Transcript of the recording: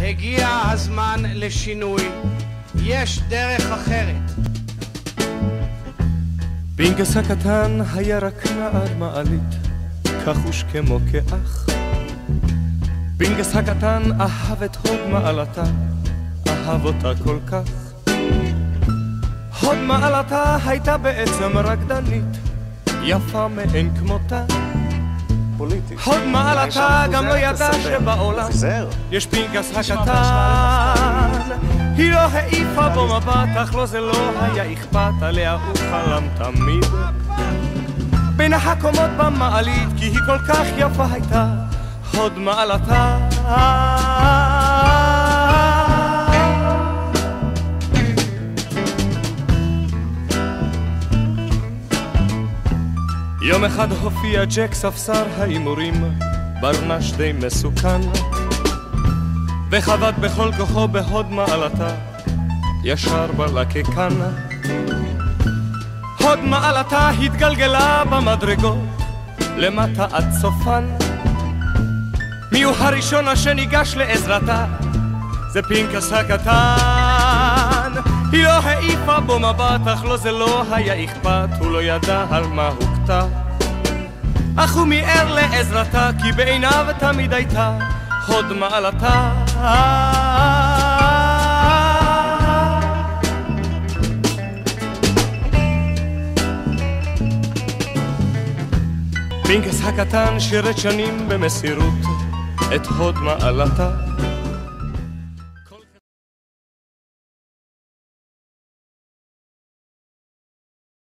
הגיע הזמן לשינוי, יש דרך אחרת. פינקס הקטן היה רק נער מעלית, כחוש כמו כאח. פינקס הקטן אהב את הוד מעלתה, אהב אותה כל כך. הוד מעלתה הייתה בעצם רקדנית, יפה מאין כמותה. הוד מעלתה גם לא ידע שבעולם יש פינקס הקטן. היא לא העיפה בו מבט, אך לא זה לא היה אכפת, עליה הוא חלם תמיד. בין הקומות במעלית, כי היא כל כך יפה הייתה, הוד מעלתה. יום אחד הופיע ג'ק ספסר האימורים, ברנש די מסוכן, וחבט בכל כוחו בהוד מעלתה, ישר בלקקן. הוד מעלתה התגלגלה במדרגות, למטה עד סופן. מיהו הראשון אשר ניגש לעזרתה? זה פינקס הקטן. היא לא העיפה בו מבט, אך לא זה לא היה אכפת, הוא לא ידע על מה הוכתה. אך הוא מיער לעזרתה, כי בעיניו תמיד הייתה הוד מעלתה. פינקס הקטן שירת שנים במסירות את הוד מעלתה.